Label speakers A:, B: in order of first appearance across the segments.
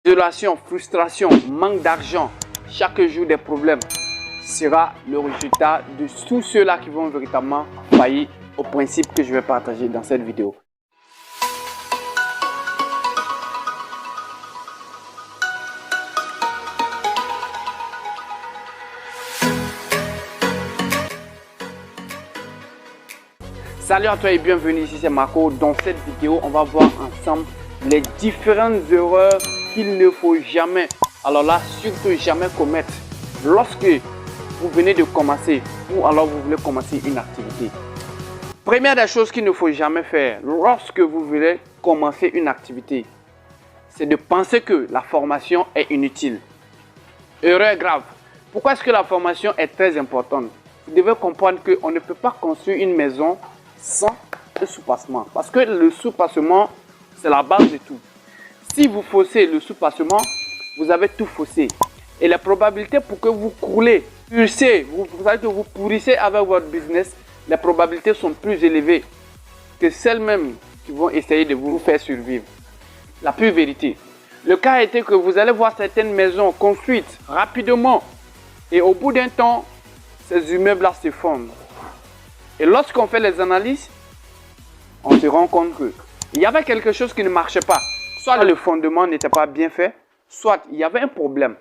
A: Isolation, frustration, manque d'argent, chaque jour des problèmes sera le résultat de tous ceux-là qui vont véritablement faillir au principe que je vais partager dans cette vidéo. Salut à toi et bienvenue, ici c'est Marco. Dans cette vidéo, on va voir ensemble les différentes erreurs qu'il ne faut jamais, alors là surtout jamais commettre lorsque vous venez de commencer ou alors vous voulez commencer une activité. Première des choses qu'il ne faut jamais faire lorsque vous voulez commencer une activité, c'est de penser que la formation est inutile. Erreur grave. Pourquoi est-ce que la formation est très importante? Vous devez comprendre qu'on ne peut pas construire une maison sans le soupassement. Parce que le soupassement, c'est la base de tout. Si vous faussez le soupassement, vous avez tout faussé. Et les probabilités pour que vous coulez, vous pourrissez avec votre business, les probabilités sont plus élevées que celles-mêmes qui vont essayer de vous faire survivre. La pure vérité. Le cas était que vous allez voir certaines maisons construites rapidement et au bout d'un temps, ces immeubles-là s'effondrent. Et lorsqu'on fait les analyses, on se rend compte qu'il y avait quelque chose qui ne marchait pas. Soit le fondement n'était pas bien fait, soit il y avait un problème.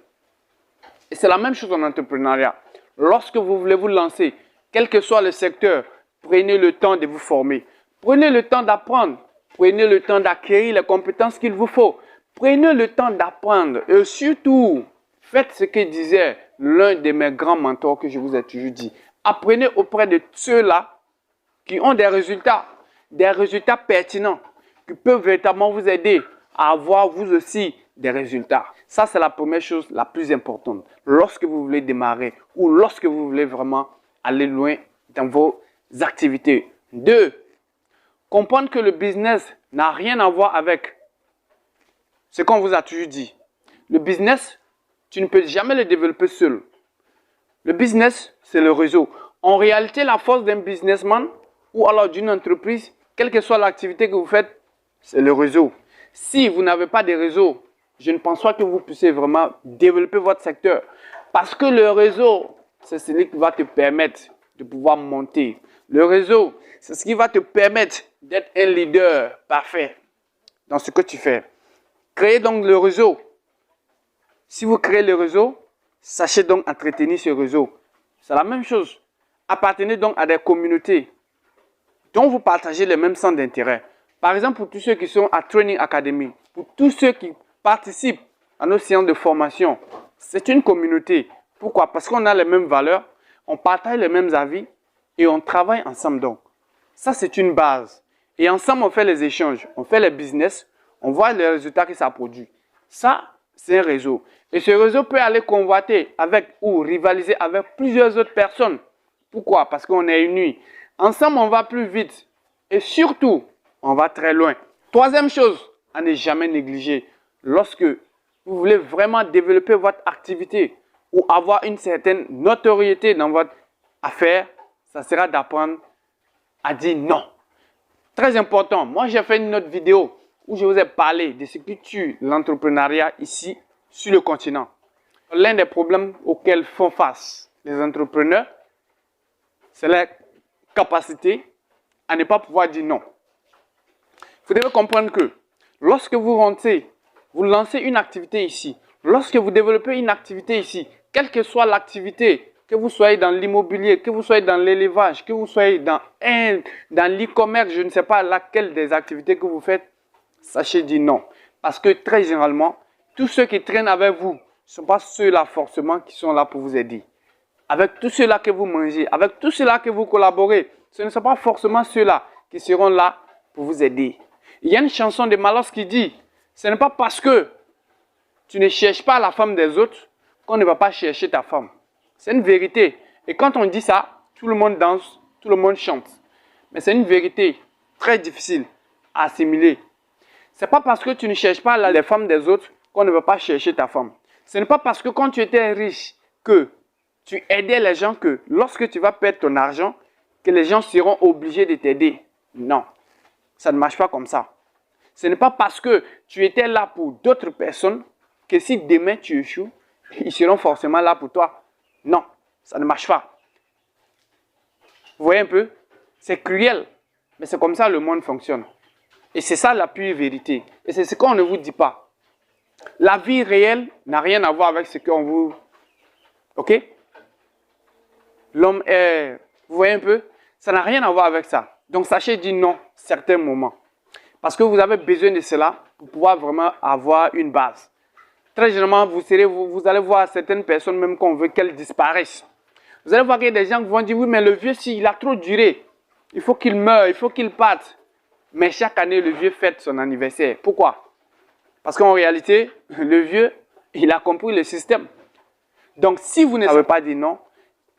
A: Et c'est la même chose en entrepreneuriat. Lorsque vous voulez vous lancer, quel que soit le secteur, prenez le temps de vous former. Prenez le temps d'apprendre. Prenez le temps d'acquérir les compétences qu'il vous faut. Prenez le temps d'apprendre. Et surtout, faites ce que disait l'un de mes grands mentors que je vous ai toujours dit. Apprenez auprès de ceux-là qui ont des résultats pertinents, qui peuvent véritablement vous aider à avoir vous aussi des résultats. Ça, c'est la première chose la plus importante lorsque vous voulez démarrer ou lorsque vous voulez vraiment aller loin dans vos activités. 2. Comprendre que le business n'a rien à voir avec ce qu'on vous a toujours dit. Le business, tu ne peux jamais le développer seul. Le business, c'est le réseau. En réalité, la force d'un businessman ou alors d'une entreprise, quelle que soit l'activité que vous faites, c'est le réseau. Si vous n'avez pas de réseau, je ne pense pas que vous puissiez vraiment développer votre secteur. Parce que le réseau, c'est celui qui va te permettre de pouvoir monter. Le réseau, c'est ce qui va te permettre d'être un leader parfait dans ce que tu fais. Créez donc le réseau. Si vous créez le réseau, sachez donc entretenir ce réseau. C'est la même chose. Appartenez donc à des communautés dont vous partagez les mêmes centres d'intérêt. Par exemple, pour tous ceux qui sont à Training Academy, pour tous ceux qui participent à nos séances de formation, c'est une communauté. Pourquoi? Parce qu'on a les mêmes valeurs, on partage les mêmes avis et on travaille ensemble donc. Ça, c'est une base. Et ensemble, on fait les échanges, on fait les business, on voit les résultats que ça produit. Ça, c'est un réseau. Et ce réseau peut aller convoiter avec ou rivaliser avec plusieurs autres personnes. Pourquoi? Parce qu'on est unis. Ensemble, on va plus vite. Et surtout, on va très loin. Troisième chose à ne jamais négliger. Lorsque vous voulez vraiment développer votre activité ou avoir une certaine notoriété dans votre affaire, ça sera d'apprendre à dire non. Très important. Moi, j'ai fait une autre vidéo où je vous ai parlé de ce qui tue l'entrepreneuriat ici sur le continent. L'un des problèmes auxquels font face les entrepreneurs, c'est la capacité à ne pas pouvoir dire non. Vous devez comprendre que lorsque vous lancez une activité ici, lorsque vous développez une activité ici, quelle que soit l'activité, que vous soyez dans l'immobilier, que vous soyez dans l'élevage, que vous soyez dans l'e-commerce, je ne sais pas laquelle des activités que vous faites, sachez dire non. Parce que très généralement, tous ceux qui traînent avec vous ne sont pas ceux-là forcément qui sont là pour vous aider. Avec tous ceux-là que vous mangez, avec tous ceux-là que vous collaborez, ce ne sont pas forcément ceux-là qui seront là pour vous aider. Il y a une chanson de Malos qui dit, ce n'est pas parce que tu ne cherches pas la femme des autres qu'on ne va pas chercher ta femme. C'est une vérité. Et quand on dit ça, tout le monde danse, tout le monde chante. Mais c'est une vérité très difficile à assimiler. Ce n'est pas parce que tu ne cherches pas les femmes des autres qu'on ne va pas chercher ta femme. Ce n'est pas parce que quand tu étais riche que tu aidais les gens que lorsque tu vas perdre ton argent, que les gens seront obligés de t'aider. Non, ça ne marche pas comme ça. Ce n'est pas parce que tu étais là pour d'autres personnes que si demain tu échoues, ils seront forcément là pour toi. Non, ça ne marche pas. Vous voyez un peu? C'est cruel, mais c'est comme ça le monde fonctionne. Et c'est ça la pure vérité. Et c'est ce qu'on ne vous dit pas. La vie réelle n'a rien à voir avec ce qu'on vous... Ok? L'homme est... Vous voyez un peu? Ça n'a rien à voir avec ça. Donc sachez dire non à certains moments. Parce que vous avez besoin de cela pour pouvoir vraiment avoir une base. Très généralement, vous allez voir certaines personnes, même qu'on veut qu'elles disparaissent. Vous allez voir qu'il y a des gens qui vont dire, oui, mais le vieux, il a trop duré. Il faut qu'il meure, il faut qu'il parte. Mais chaque année, le vieux fête son anniversaire. Pourquoi? Parce qu'en réalité, le vieux, il a compris le système. Donc, si vous ne savez pas dire non,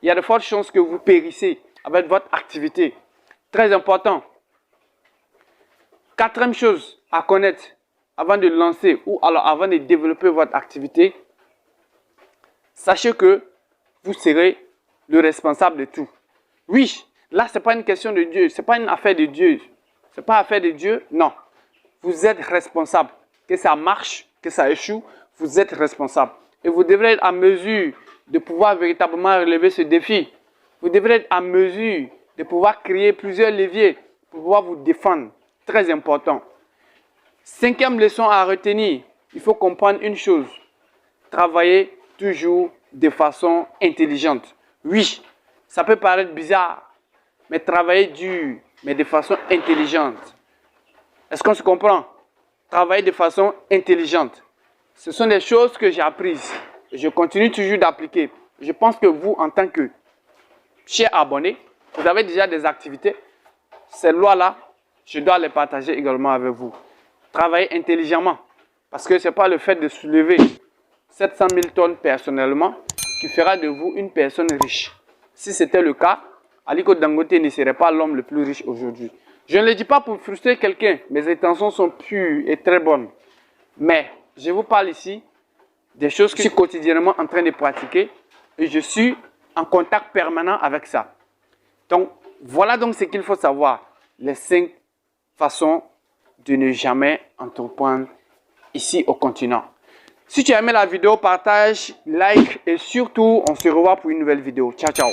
A: il y a de fortes chances que vous périssez avec votre activité. Très important. Quatrième chose à connaître avant de lancer ou alors avant de développer votre activité, sachez que vous serez le responsable de tout. Oui, là, ce n'est pas une question de Dieu, ce n'est pas une affaire de Dieu. Ce n'est pas affaire de Dieu, non. Vous êtes responsable. Que ça marche, que ça échoue, vous êtes responsable. Et vous devrez être à mesure de pouvoir véritablement relever ce défi. Vous devrez être à mesure de pouvoir créer plusieurs leviers pour pouvoir vous défendre. Très important. Cinquième leçon à retenir, il faut comprendre une chose. Travaillez toujours de façon intelligente. Oui, ça peut paraître bizarre, mais travaillez dur, mais de façon intelligente. Est-ce qu'on se comprend? Travailler de façon intelligente. Ce sont des choses que j'ai apprises. Et je continue toujours d'appliquer. Je pense que vous, en tant que cher abonné, vous avez déjà des activités. Ces lois-là, je dois les partager également avec vous. Travaillez intelligemment. Parce que ce n'est pas le fait de soulever 700 000 tonnes personnellement qui fera de vous une personne riche. Si c'était le cas, Aliko Dangote ne serait pas l'homme le plus riche aujourd'hui. Je ne le dis pas pour frustrer quelqu'un. Mes intentions sont pures et très bonnes. Mais je vous parle ici des choses que je suis quotidiennement en train de pratiquer. Et je suis en contact permanent avec ça. Donc, voilà donc ce qu'il faut savoir. Les 5 façons de ne jamais entreprendre ici au continent. Si tu as aimé la vidéo, partage, like et surtout, on se revoit pour une nouvelle vidéo. Ciao, ciao.